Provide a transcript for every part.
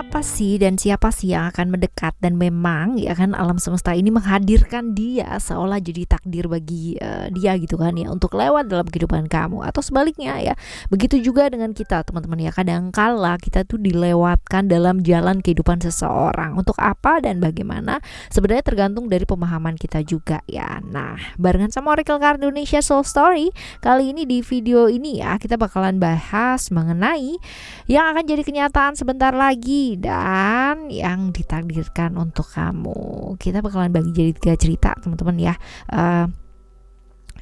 apa sih dan siapa sih yang akan mendekat, dan memang ya kan alam semesta ini menghadirkan dia seolah jadi takdir bagi dia gitu kan ya, untuk lewat dalam kehidupan kamu, atau sebaliknya ya. Begitu juga dengan kita teman-teman ya, kadang kala kita tuh dilewatkan dalam jalan kehidupan seseorang. Untuk apa dan bagaimana sebenarnya tergantung dari pemahaman kita juga ya. Nah, barengan sama Oracle Card Indonesia Soul Story, kali ini di video ini ya kita bakalan bahas mengenai yang akan jadi kenyataan sebentar lagi dan yang ditakdirkan untuk kamu. Kita bakalan bagi jadi 3 cerita teman-teman ya.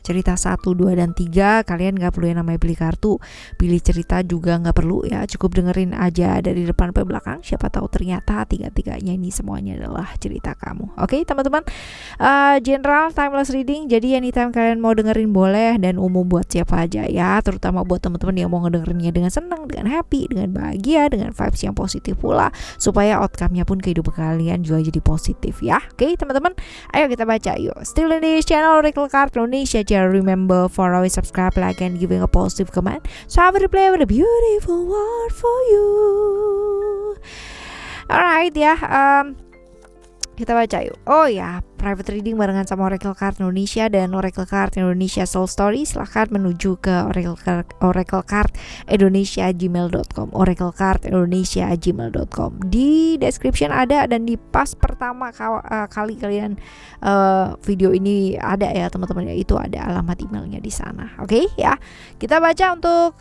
Cerita 1, 2, dan 3 kalian gak perlu yang namanya pilih kartu, pilih cerita juga gak perlu ya, cukup dengerin aja dari depan sampai belakang. Siapa tahu ternyata 3-3nya ini semuanya adalah cerita kamu. Oke teman-teman, general timeless reading, jadi anytime kalian mau dengerin boleh, dan umum buat siapa aja ya, terutama buat teman-teman yang mau ngedengerinnya dengan senang, dengan happy, dengan bahagia, dengan vibes yang positif pula, supaya outcome-nya pun kehidupan kalian juga jadi positif ya. Oke teman-teman, ayo kita baca yuk. Still in this channel Oracle Card Indonesia. Remember for always subscribe, like, and giving a positive comment. So I will replay with a beautiful word for you. Alright ya, kita baca yuk. Oh ya, private reading barengan sama Oracle Card Indonesia dan Oracle Card Indonesia Soul Story, silahkan menuju ke Oracle Card Indonesia gmail.com, Oracle Card Indonesia gmail.com. Di description ada, dan di pas pertama kali kalian video ini ada ya teman-teman ya, itu ada alamat emailnya di sana. Oke ya, kita baca untuk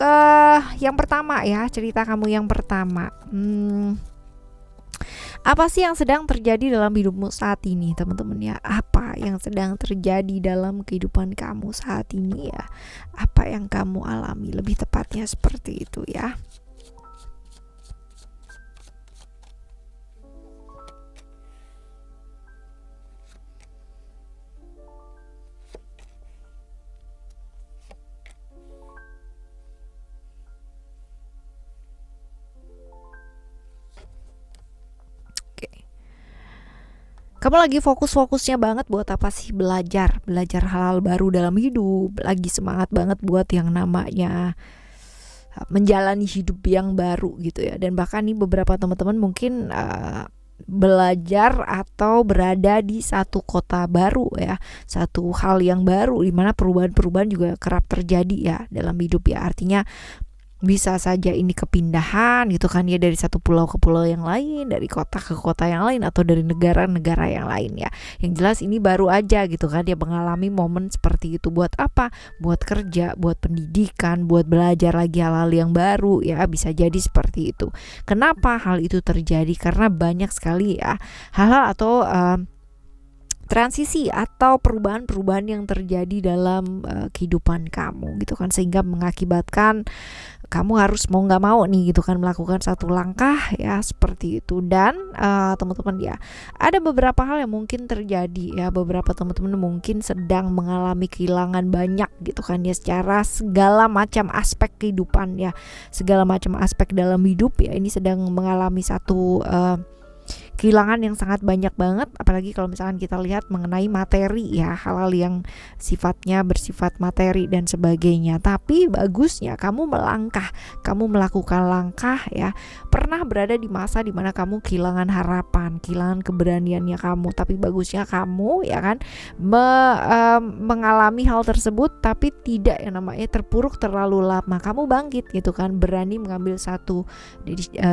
yang pertama ya, cerita kamu yang pertama. Apa sih yang sedang terjadi dalam hidupmu saat ini teman-teman ya? Apa yang sedang terjadi dalam kehidupan kamu saat ini ya? Apa yang kamu alami, lebih tepatnya seperti itu ya. Kamu lagi fokus-fokusnya banget buat apa sih? Belajar hal-hal baru dalam hidup, lagi semangat banget buat yang namanya menjalani hidup yang baru gitu ya. Dan bahkan nih beberapa teman-teman mungkin belajar atau berada di satu kota baru ya, satu hal yang baru, dimana perubahan-perubahan juga kerap terjadi ya dalam hidup ya. Artinya bisa saja ini kepindahan gitu kan ya, dari satu pulau ke pulau yang lain, dari kota ke kota yang lain, atau dari negara-negara yang lain ya. Yang jelas ini baru aja gitu kan, dia mengalami momen seperti itu. Buat apa? Buat kerja, buat pendidikan, buat belajar lagi hal-hal yang baru ya, bisa jadi seperti itu. Kenapa hal itu terjadi? Karena banyak sekali ya hal-hal atau transisi atau perubahan-perubahan yang terjadi dalam kehidupan kamu gitu kan, sehingga mengakibatkan kamu harus mau nggak mau nih gitu kan melakukan satu langkah ya seperti itu. Dan teman-teman ya, ada beberapa hal yang mungkin terjadi ya, beberapa teman-teman mungkin sedang mengalami kehilangan banyak gitu kan ya, secara segala macam aspek kehidupan ya, segala macam aspek dalam hidup ya, ini sedang mengalami satu kehilangan yang sangat banyak banget. Apalagi kalau misalkan kita lihat mengenai materi ya, hal-hal yang sifatnya bersifat materi dan sebagainya. Tapi bagusnya kamu melangkah, kamu melakukan langkah ya. Pernah berada di masa dimana kamu kehilangan harapan, kehilangan keberaniannya kamu, tapi bagusnya kamu ya kan mengalami hal tersebut, tapi tidak yang namanya terpuruk terlalu lama. Kamu bangkit gitu kan, berani mengambil satu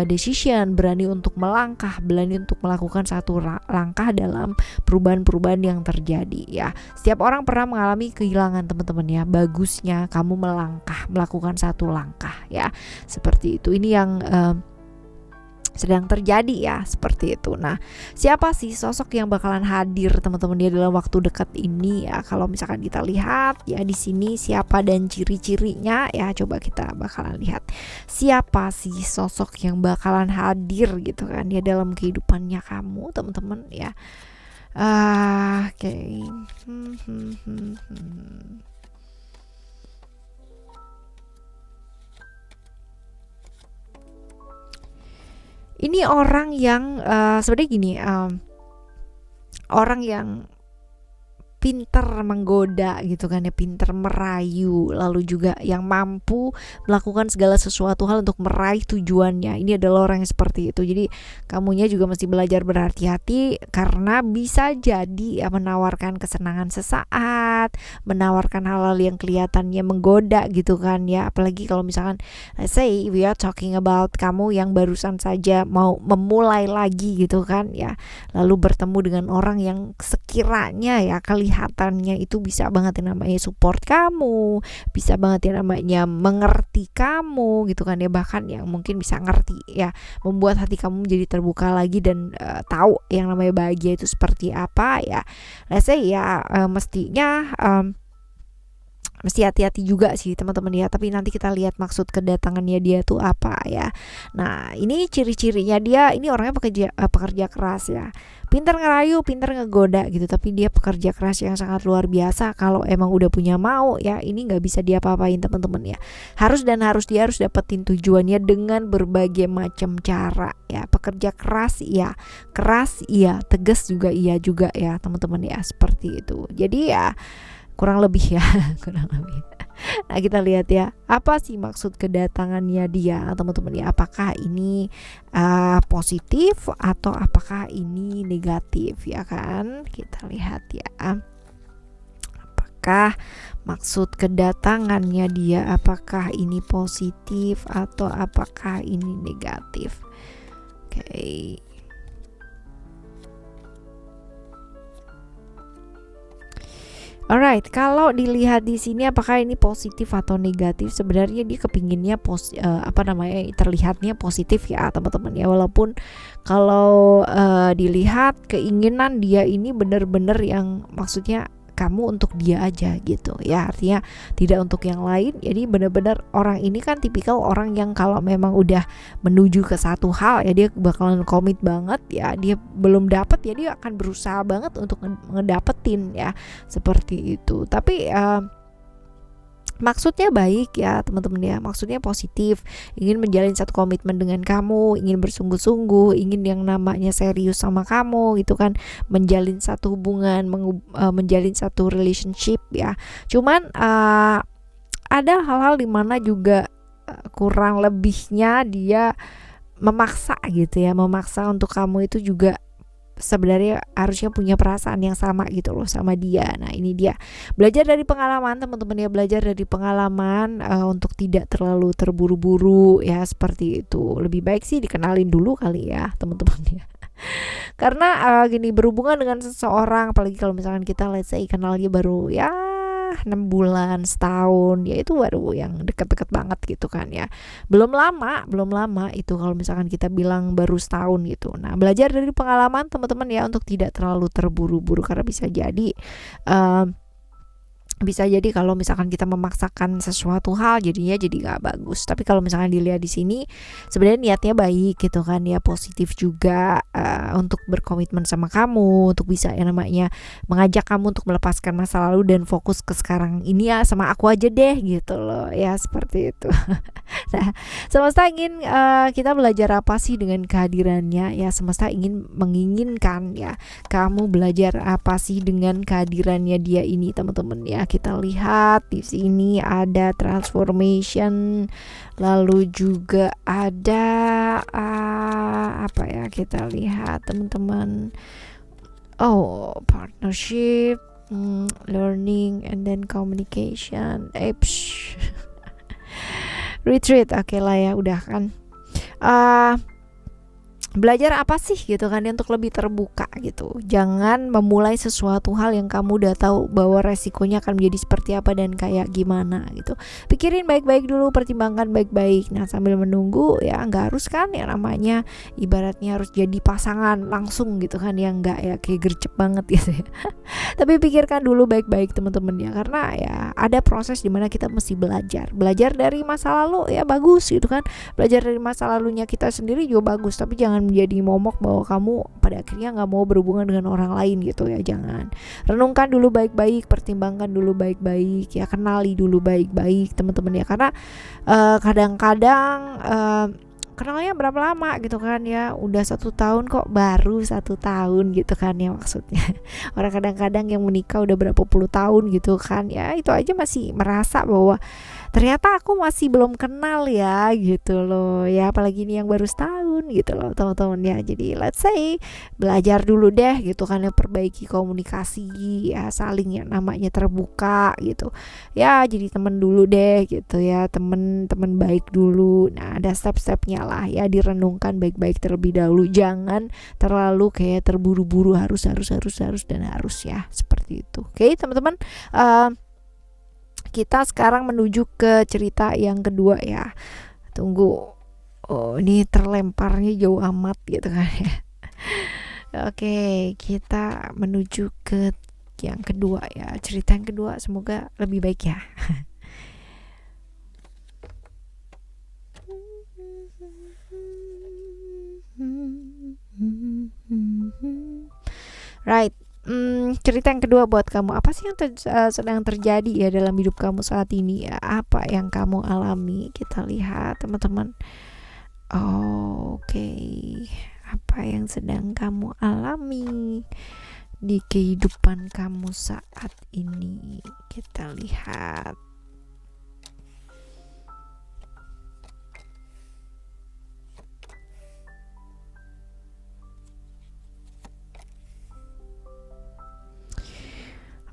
decision, berani untuk melangkah, berani untuk melakukan satu langkah dalam perubahan-perubahan yang terjadi ya. Setiap orang pernah mengalami kehilangan teman-teman ya. Bagusnya kamu melangkah, melakukan satu langkah ya, seperti itu. Ini yang sedang terjadi ya, seperti itu. Nah, siapa sih sosok yang bakalan hadir teman-teman dia dalam waktu dekat ini ya? Kalau misalkan kita lihat ya di sini siapa dan ciri-cirinya ya, coba kita bakalan lihat siapa sih sosok yang bakalan hadir gitu kan ya dalam kehidupannya kamu teman-teman ya. Oke. Ini orang yang sebenarnya gini, orang yang pinter menggoda gitu kan ya, pinter merayu, lalu juga yang mampu melakukan segala sesuatu hal untuk meraih tujuannya. Ini adalah orang yang seperti itu. Jadi kamunya juga mesti belajar berhati-hati, karena bisa jadi ya menawarkan kesenangan sesaat, menawarkan hal-hal yang kelihatannya menggoda gitu kan ya. Apalagi kalau misalkan let's say we are talking about kamu yang barusan saja mau memulai lagi gitu kan ya, lalu bertemu dengan orang yang sekiranya ya kelihatannya itu bisa banget yang namanya support kamu, bisa banget yang namanya mengerti kamu gitu kan ya, bahkan yang mungkin bisa ngerti ya, membuat hati kamu menjadi terbuka lagi dan tahu yang namanya bahagia itu seperti apa ya. Let's say ya mestinya mesti hati-hati juga sih teman-teman ya, tapi nanti kita lihat maksud kedatangannya dia tuh apa ya. Nah ini ciri-cirinya dia, ini orangnya pekerja keras ya, pinter ngerayu, pinter ngegoda gitu, tapi dia pekerja keras yang sangat luar biasa. Kalau emang udah punya mau ya, ini nggak bisa diapa-apain teman-teman ya, harus dia harus dapetin tujuannya dengan berbagai macam cara ya. Pekerja keras iya, tegas juga iya juga ya teman-teman ya, seperti itu. Jadi ya kurang lebih ya kurang lebih. Nah kita lihat ya, apa sih maksud kedatangannya dia teman-teman ya, apakah ini positif atau apakah ini negatif ya kan. Kita lihat ya, apakah maksud kedatangannya dia, apakah ini positif atau apakah ini negatif. Oke. Alright, kalau dilihat di sini apakah ini positif atau negatif, sebenarnya dia kepinginnya terlihatnya positif ya teman-teman ya, walaupun kalau dilihat keinginan dia ini benar-benar yang maksudnya kamu untuk dia aja gitu ya, artinya tidak untuk yang lain. Jadi benar-benar orang ini kan tipikal orang yang kalau memang udah menuju ke satu hal ya, dia bakalan komit banget ya. Dia belum dapat ya, dia akan berusaha banget untuk ngedapetin ya, seperti itu. Tapi maksudnya baik ya teman-teman ya, maksudnya positif, ingin menjalin satu komitmen dengan kamu, ingin bersungguh-sungguh, ingin yang namanya serius sama kamu gitu kan, menjalin satu hubungan, menjalin satu relationship ya. Cuman ada hal-hal dimana juga kurang lebihnya dia memaksa gitu ya, memaksa untuk kamu itu juga sebenarnya harusnya punya perasaan yang sama gitu loh sama dia. Nah ini dia, belajar dari pengalaman teman-teman ya, belajar dari pengalaman untuk tidak terlalu terburu-buru ya, seperti itu. Lebih baik sih dikenalin dulu kali ya teman-teman ya. Karena gini, berhubungan dengan seseorang, apalagi kalau misalkan kita let's say kenalnya baru ya 6 bulan, setahun, ya itu baru yang deket-deket banget gitu kan ya. Belum lama itu kalau misalkan kita bilang baru setahun gitu. Nah belajar dari pengalaman teman-teman ya, untuk tidak terlalu terburu-buru, karena bisa jadi kalau misalkan kita memaksakan sesuatu hal jadinya jadi nggak bagus. Tapi kalau misalkan dilihat di sini sebenarnya niatnya baik gitu kan ya, positif juga untuk berkomitmen sama kamu, untuk bisa yang namanya mengajak kamu untuk melepaskan masa lalu dan fokus ke sekarang ini ya, sama aku aja deh gitu loh ya, seperti itu. Nah semesta ingin kita belajar apa sih dengan kehadirannya ya, semesta menginginkan ya kamu belajar apa sih dengan kehadirannya dia ini teman-teman ya. Kita lihat di sini ada transformation, lalu juga ada apa ya, kita lihat teman-teman, partnership, learning and then communication, retreat, oke lah ya, udah kan. Belajar apa sih gitu kan ya, untuk lebih terbuka gitu. Jangan memulai sesuatu hal yang kamu udah tahu bahwa resikonya akan menjadi seperti apa dan kayak gimana gitu. Pikirin baik-baik dulu, pertimbangkan baik-baik. Nah sambil menunggu ya, nggak harus kan ya namanya ibaratnya harus jadi pasangan langsung gitu kan ya, nggak ya kayak gercep banget gitu ya. Tapi pikirkan dulu baik-baik teman-teman ya, karena ya ada proses dimana kita mesti belajar dari masa lalu ya, bagus gitu kan. Belajar dari masa lalunya kita sendiri juga bagus, tapi jangan menjadi momok bahwa kamu pada akhirnya nggak mau berhubungan dengan orang lain gitu ya. Jangan. Renungkan dulu baik-baik, pertimbangkan dulu baik-baik ya, kenali dulu baik-baik teman-teman ya, karena kadang-kadang kenalnya berapa lama gitu kan ya, udah 1 tahun kok, baru 1 tahun gitu kan ya maksudnya. Orang kadang-kadang yang menikah udah berapa puluh tahun gitu kan ya, itu aja masih merasa bahwa ternyata aku masih belum kenal ya gitu loh ya, apalagi ini yang baru setahun gitu loh teman-teman ya. Jadi let's say belajar dulu deh gitu kan ya, perbaiki komunikasi ya, saling yang namanya terbuka gitu ya, jadi temen dulu deh gitu ya, temen-temen baik dulu. Nah ada step-stepnya lah ya, direnungkan baik-baik terlebih dahulu, jangan terlalu kayak terburu-buru harus dan harus ya, seperti itu. Oke teman-teman, kita sekarang menuju ke cerita yang kedua ya. Tunggu, oh ini terlemparnya jauh amat gitu kan ya. Oke, kita menuju ke yang kedua ya, cerita yang kedua, semoga lebih baik ya. Right. Cerita yang kedua buat kamu, apa sih yang sedang terjadi ya dalam hidup kamu saat ini ya, apa yang kamu alami, kita lihat teman-teman. Oke, apa yang sedang kamu alami di kehidupan kamu saat ini, kita lihat.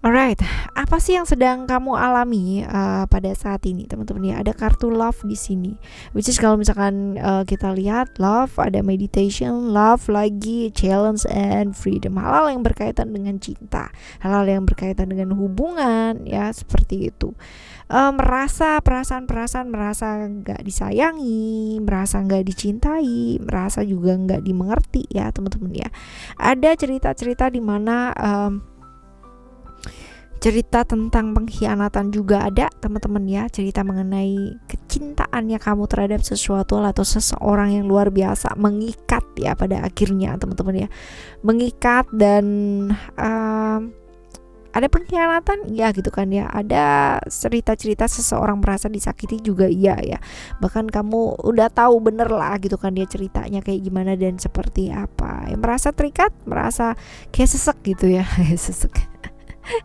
Alright, apa sih yang sedang kamu alami pada saat ini, teman-teman ya? Ada kartu love di sini. Which is kalau misalkan kita lihat love, ada meditation, love lagi, challenge and freedom. Hal-hal yang berkaitan dengan cinta, hal-hal yang berkaitan dengan hubungan ya, seperti itu. Merasa perasaan-perasaan, merasa nggak disayangi, merasa nggak dicintai, merasa juga nggak dimengerti ya, teman-teman ya. Ada cerita-cerita di mana cerita tentang pengkhianatan juga ada, teman-teman ya. Cerita mengenai kecintaannya kamu terhadap sesuatu atau seseorang yang luar biasa, mengikat ya pada akhirnya, teman-teman ya. Mengikat dan ada pengkhianatan ya gitu kan ya. Ada cerita-cerita seseorang merasa disakiti juga iya ya. Bahkan kamu udah tahu bener lah gitu kan dia ceritanya kayak gimana dan seperti apa. Yang merasa terikat, merasa kayak sesek gitu ya. Sesek.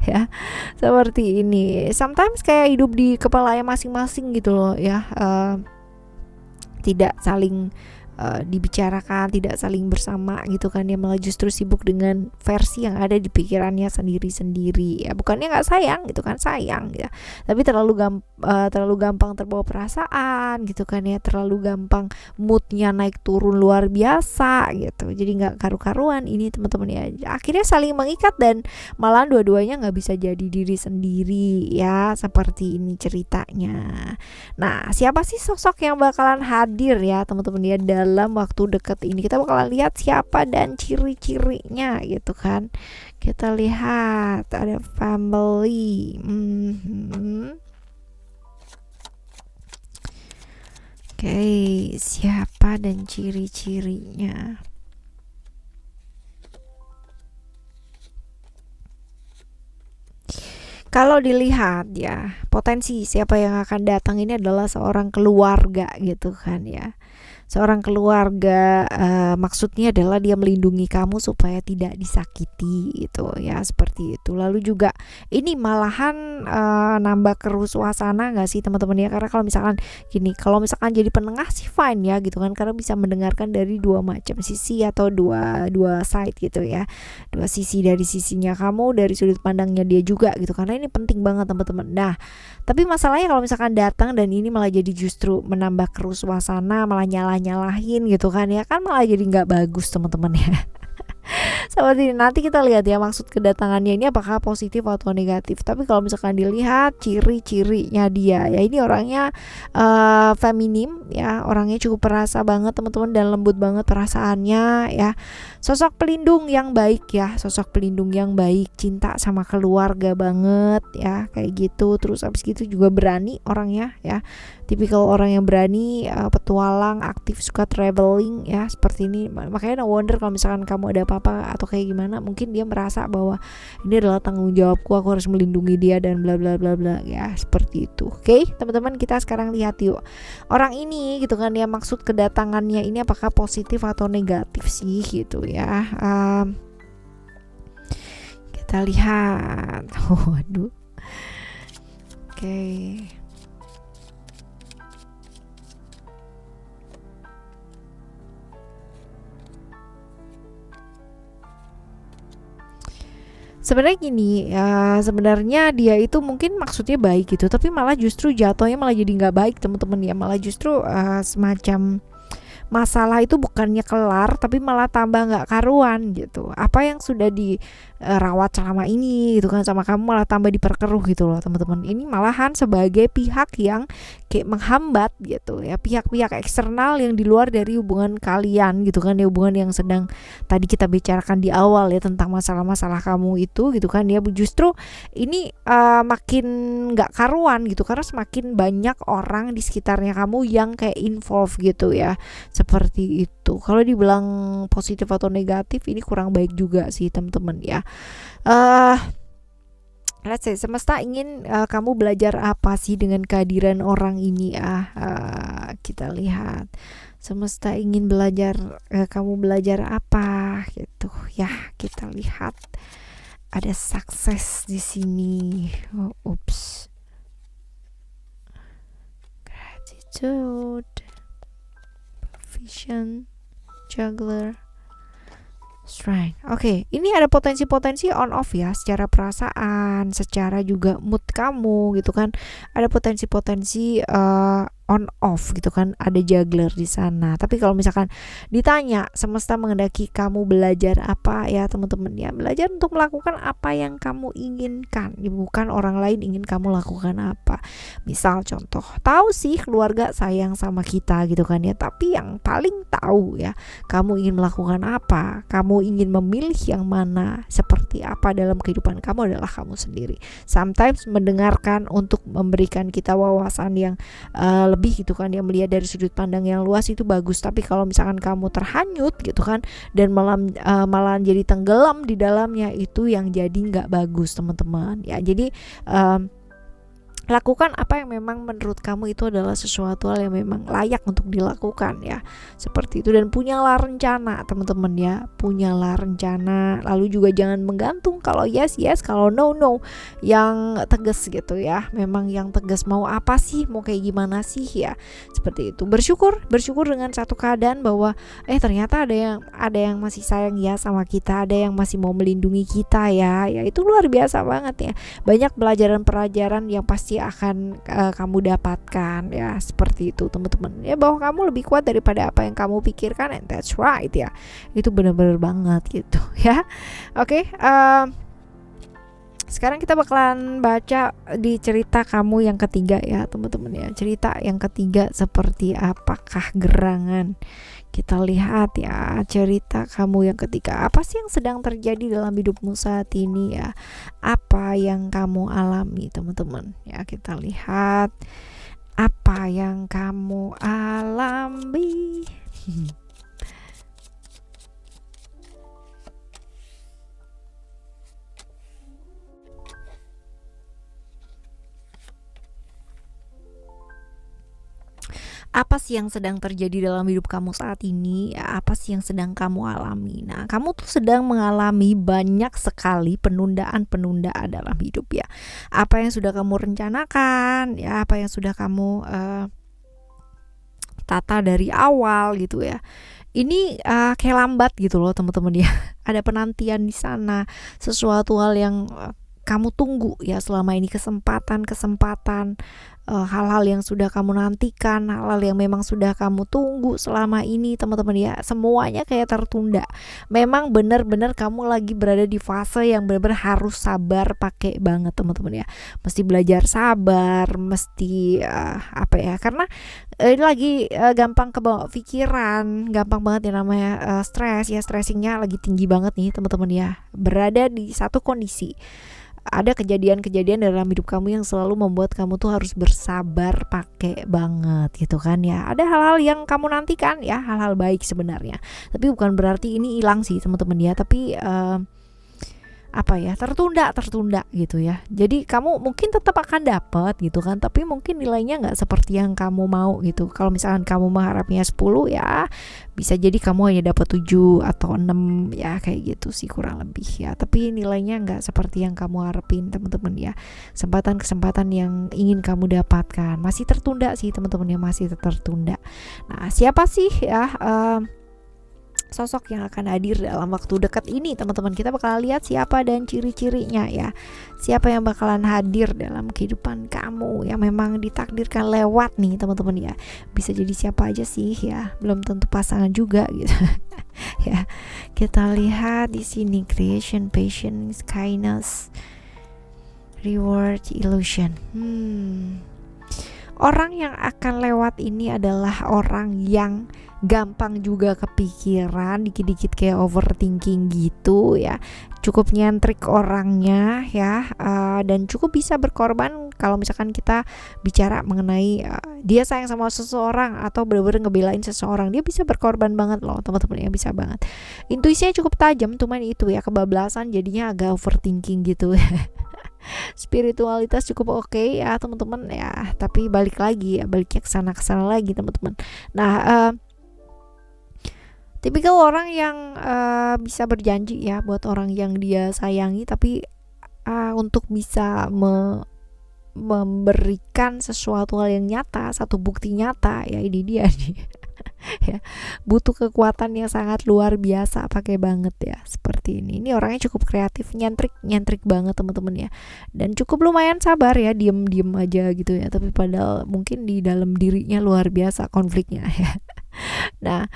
Ya seperti ini. Sometimes kayak hidup di kepalanya masing-masing gitu loh ya, tidak saling dibicarakan, tidak saling bersama gitu kan ya, malah justru sibuk dengan versi yang ada di pikirannya sendiri-sendiri ya. Bukannya nggak sayang gitu kan, sayang ya, tapi terlalu gampang terbawa perasaan gitu kan ya, terlalu gampang moodnya naik turun luar biasa gitu, jadi nggak karu-karuan ini teman-teman ya. Akhirnya saling mengikat dan malah dua-duanya nggak bisa jadi diri sendiri ya, seperti ini ceritanya. Nah siapa sih sosok yang bakalan hadir ya teman-teman ya dalam waktu dekat ini? Kita bakalan lihat siapa dan ciri-cirinya gitu kan. Kita lihat ada family. Oke, siapa dan ciri-cirinya? Kalau dilihat ya, potensi siapa yang akan datang ini adalah seorang keluarga gitu kan ya. Seorang keluarga, maksudnya adalah dia melindungi kamu supaya tidak disakiti gitu ya, seperti itu. Lalu juga ini malahan nambah keruh suasana nggak sih teman-teman ya, karena kalau misalkan gini, kalau misalkan jadi penengah sih fine ya gitu kan, karena bisa mendengarkan dari dua macam sisi atau dua side gitu ya, dua sisi, dari sisinya kamu, dari sudut pandangnya dia juga gitu, karena ini penting banget teman-teman. Nah tapi masalahnya kalau misalkan datang dan ini malah jadi justru menambah keruh suasana, malah nyalahin gitu kan ya, kan malah jadi nggak bagus teman-teman ya. Seperti ini, nanti kita lihat ya maksud kedatangannya ini apakah positif atau negatif. Tapi kalau misalkan dilihat ciri-cirinya dia ya, ini orangnya feminim ya, orangnya cukup perasa banget teman-teman dan lembut banget perasaannya ya. Sosok pelindung yang baik ya, sosok pelindung yang baik, cinta sama keluarga banget ya, kayak gitu. Terus abis gitu juga berani orangnya ya, tipikal orang yang berani, petualang, aktif, suka traveling ya, seperti ini. Makanya no wonder kalau misalkan kamu ada apa-apa atau kayak gimana, mungkin dia merasa bahwa ini adalah tanggung jawabku, aku harus melindungi dia dan bla bla bla bla ya, seperti itu. Oke, teman-teman, kita sekarang lihat yuk orang ini gitu kan ya, maksud kedatangannya ini apakah positif atau negatif sih gitu ya. Kita lihat. Waduh. Oke. Sebenarnya gini ya, sebenarnya dia itu mungkin maksudnya baik gitu, tapi malah justru jatuhnya malah jadi nggak baik teman-teman ya, malah justru semacam masalah itu bukannya kelar tapi malah tambah nggak karuan gitu. Apa yang sudah dirawat selama ini gitu kan sama kamu malah tambah diperkeruh gitu loh teman-teman. Ini malahan sebagai pihak yang kayak menghambat gitu ya, pihak-pihak eksternal yang di luar dari hubungan kalian gitu kan ya, hubungan yang sedang tadi kita bicarakan di awal ya tentang masalah-masalah kamu itu gitu kan ya. Justru ini makin nggak karuan gitu karena semakin banyak orang di sekitarnya kamu yang kayak involve gitu ya, seperti itu. Kalau dibilang positif atau negatif ini kurang baik juga sih teman-teman ya. Let's say semesta ingin kamu belajar apa sih dengan kehadiran orang ini ya. Kita lihat semesta ingin belajar, kamu belajar apa gitu ya. Kita lihat ada sukses di sini. Oops. Gratitude, vision, juggler, strength. Oke, ini ada potensi-potensi on off ya, secara perasaan, secara juga mood kamu gitu kan. Ada potensi-potensi on off gitu kan, ada juggler di sana. Tapi kalau misalkan ditanya semesta menghendaki kamu belajar apa ya teman-teman ya, belajar untuk melakukan apa yang kamu inginkan, bukan orang lain ingin kamu lakukan apa. Misal contoh, tahu sih keluarga sayang sama kita gitu kan ya, tapi yang paling tahu ya kamu ingin melakukan apa, kamu ingin memilih yang mana, seperti apa dalam kehidupan kamu adalah kamu sendiri. Sometimes mendengarkan untuk memberikan kita wawasan yang lebih gitu kan, yang melihat dari sudut pandang yang luas itu bagus. Tapi kalau misalkan kamu terhanyut gitu kan dan malah jadi tenggelam di dalamnya, itu yang jadi nggak bagus teman-teman ya. Jadi lakukan apa yang memang menurut kamu itu adalah sesuatu hal yang memang layak untuk dilakukan ya, seperti itu. Dan punyalah rencana teman-teman ya, punyalah rencana. Lalu juga jangan menggantung, kalau yes yes, kalau no no, yang tegas gitu ya. Memang yang tegas, mau apa sih, mau kayak gimana sih ya, seperti itu. Bersyukur dengan satu keadaan bahwa ternyata ada yang masih sayang ya sama kita, ada yang masih mau melindungi kita ya itu luar biasa banget ya. Banyak pelajaran-pelajaran yang pasti akan kamu dapatkan ya, seperti itu teman-teman ya, bahwa kamu lebih kuat daripada apa yang kamu pikirkan, and that's right ya, itu benar-benar banget gitu ya. Oke, sekarang kita bakalan baca di cerita kamu yang ketiga ya teman-teman ya. Cerita yang ketiga seperti apakah gerangan? Kita lihat ya cerita kamu yang ketiga. Apa sih yang sedang terjadi dalam hidupmu saat ini ya? Apa yang kamu alami teman-teman ya? Kita lihat apa yang kamu alami. Apa sih yang sedang terjadi dalam hidup kamu saat ini ya, apa sih yang sedang kamu alami. Nah, kamu tuh sedang mengalami banyak sekali penundaan dalam hidup ya. Apa yang sudah kamu rencanakan ya, apa yang sudah kamu tata dari awal gitu ya, ini kayak lambat gitu loh teman-teman ya. Ada penantian di sana, sesuatu hal yang kamu tunggu ya selama ini, kesempatan hal-hal yang sudah kamu nantikan, hal-hal yang memang sudah kamu tunggu selama ini teman-teman ya, semuanya kayak tertunda. Memang benar-benar kamu lagi berada di fase yang benar-benar harus sabar pakai banget teman-teman ya. Mesti belajar sabar, mesti karena ini lagi gampang kebawa pikiran, gampang banget ya namanya stres ya, stressingnya lagi tinggi banget nih teman-teman ya. Berada di satu kondisi ada kejadian-kejadian dalam hidup kamu yang selalu membuat kamu tuh harus bersabar pakai banget gitu kan ya. Ada hal-hal yang kamu nantikan ya, hal-hal baik sebenarnya, tapi bukan berarti ini hilang sih teman-teman ya, tapi tertunda gitu ya. Jadi kamu mungkin tetap akan dapat gitu kan, tapi mungkin nilainya nggak seperti yang kamu mau gitu. Kalau misalkan kamu mengharapnya 10 ya, bisa jadi kamu hanya dapat 7 atau 6 ya, kayak gitu sih kurang lebih ya. Tapi nilainya nggak seperti yang kamu harapin teman-teman ya. Kesempatan-kesempatan yang ingin kamu dapatkan masih tertunda sih teman-teman ya, masih tertunda. Nah, siapa sih ya sosok yang akan hadir dalam waktu dekat ini teman-teman? Kita bakal lihat siapa dan ciri-cirinya ya, siapa yang bakalan hadir dalam kehidupan kamu yang memang ditakdirkan lewat nih teman-teman ya. Bisa jadi siapa aja sih ya, belum tentu pasangan juga gitu. Ya, kita lihat di sini: creation, patience, kindness, reward, illusion. Orang yang akan lewat ini adalah orang yang gampang juga kepikiran, dikit-dikit kayak overthinking gitu ya, cukup nyentrik orangnya ya, dan cukup bisa berkorban kalau misalkan kita bicara mengenai dia sayang sama seseorang atau benar-benar ngebelain seseorang. Dia bisa berkorban banget loh teman-teman ya, bisa banget. Intuisinya cukup tajam, cuman itu ya kebablasan, jadinya agak overthinking gitu. Spiritualitas cukup oke ya teman-teman ya, tapi baliknya ke sana lagi teman-teman. Nah, tipikal orang yang bisa berjanji ya buat orang yang dia sayangi, tapi untuk bisa memberikan sesuatu hal yang nyata, satu bukti nyata ya, ini dia nih. Ya, butuh kekuatan yang sangat luar biasa, pakai banget ya seperti ini. Ini orangnya cukup kreatif, nyentrik banget teman-teman ya, dan cukup lumayan sabar ya, diem aja gitu ya, tapi padahal mungkin di dalam dirinya luar biasa konfliknya ya. Nah,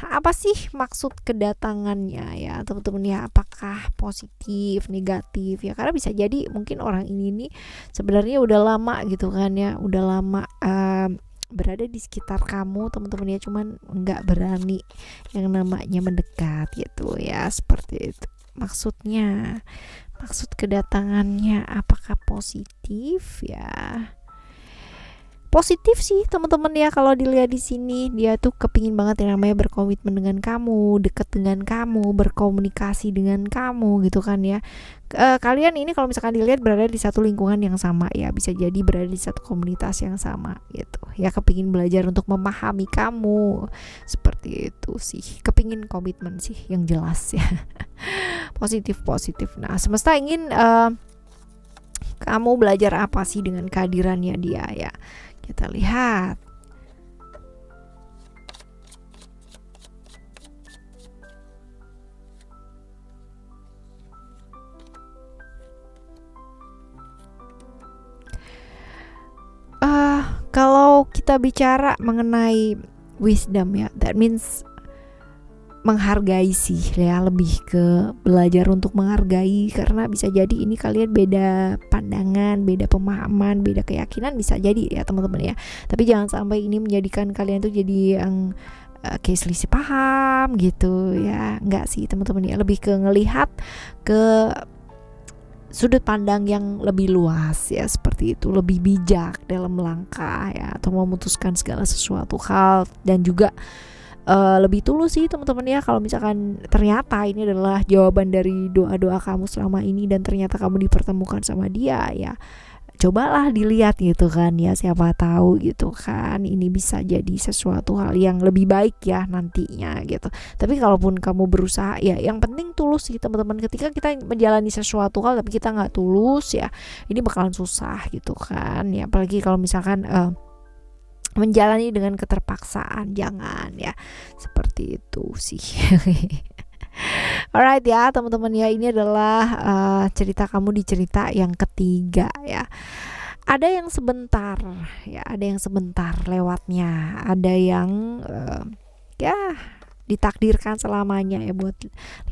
apa sih maksud kedatangannya ya teman-teman ya? Apakah positif, negatif ya? Karena bisa jadi mungkin orang ini nih sebenarnya udah lama gitu kan ya, udah lama berada di sekitar kamu teman-teman ya, cuman nggak berani yang namanya mendekat gitu ya, seperti itu. Maksud kedatangannya apakah positif ya? Positif sih teman-teman ya, kalau dilihat di sini dia tuh kepingin banget yang namanya berkomitmen dengan kamu, dekat dengan kamu, berkomunikasi dengan kamu gitu kan ya. Kalian ini kalau misalkan dilihat berada di satu lingkungan yang sama ya, bisa jadi berada di satu komunitas yang sama gitu ya, kepingin belajar untuk memahami kamu, seperti itu sih, kepingin komitmen sih yang jelas ya. positif. Nah, semesta ingin kamu belajar apa sih dengan kehadirannya dia ya. Kita lihat. Kalau kita bicara mengenai wisdom ya, that means menghargai sih ya, lebih ke belajar untuk menghargai, karena bisa jadi ini kalian beda pandangan, beda pemahaman, beda keyakinan, bisa jadi ya teman-teman ya. Tapi jangan sampai ini menjadikan kalian tuh jadi yang kayak selisih paham gitu ya, enggak sih teman-teman ya, lebih ke ngelihat ke sudut pandang yang lebih luas ya, seperti itu, lebih bijak dalam melangkah ya, atau memutuskan segala sesuatu hal, dan juga lebih tulus sih teman-teman ya. Kalau misalkan ternyata ini adalah jawaban dari doa-doa kamu selama ini dan ternyata kamu dipertemukan sama dia ya, cobalah dilihat gitu kan ya, siapa tahu gitu kan ini bisa jadi sesuatu hal yang lebih baik ya nantinya gitu. Tapi kalaupun kamu berusaha ya, yang penting tulus sih teman-teman. Ketika kita menjalani sesuatu hal tapi kita nggak tulus ya, ini bakalan susah gitu kan ya, apalagi kalau misalkan menjalani dengan keterpaksaan, jangan ya, seperti itu sih. Alright ya teman-teman ya, ini adalah cerita kamu di cerita yang ketiga ya. Ada yang sebentar ya, ada yang sebentar lewatnya, ada yang ya ditakdirkan selamanya ya buat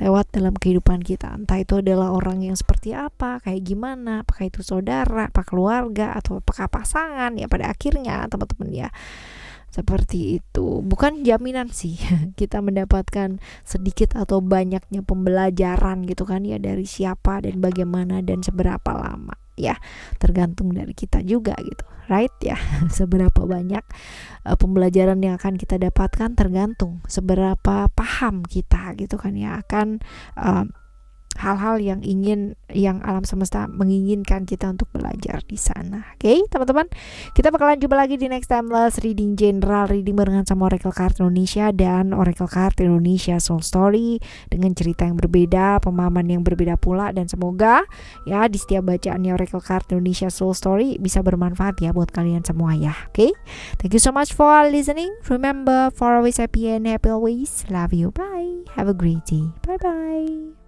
lewat dalam kehidupan kita. Entah itu adalah orang yang seperti apa, kayak gimana, apakah itu saudara, apa keluarga, atau apakah pasangan ya, pada akhirnya teman-teman ya. Seperti itu. Bukan jaminan sih kita mendapatkan sedikit atau banyaknya pembelajaran gitu kan ya, dari siapa dan bagaimana dan seberapa lama ya, tergantung dari kita juga gitu, right ya. Seberapa banyak pembelajaran yang akan kita dapatkan tergantung seberapa paham kita gitu kan ya, akan hal-hal yang alam semesta menginginkan kita untuk belajar di sana. Oke, teman-teman, kita bakalan jumpa lagi di next timeless reading general, reading barengan sama Oracle Card Indonesia dan Oracle Card Indonesia Soul Story dengan cerita yang berbeda, pemahaman yang berbeda pula, dan semoga ya di setiap bacaannya Oracle Card Indonesia Soul Story bisa bermanfaat ya buat kalian semua ya. Oke, thank you so much for listening. Remember, for always happy and happy always. Love you. Bye. Have a great day. Bye bye.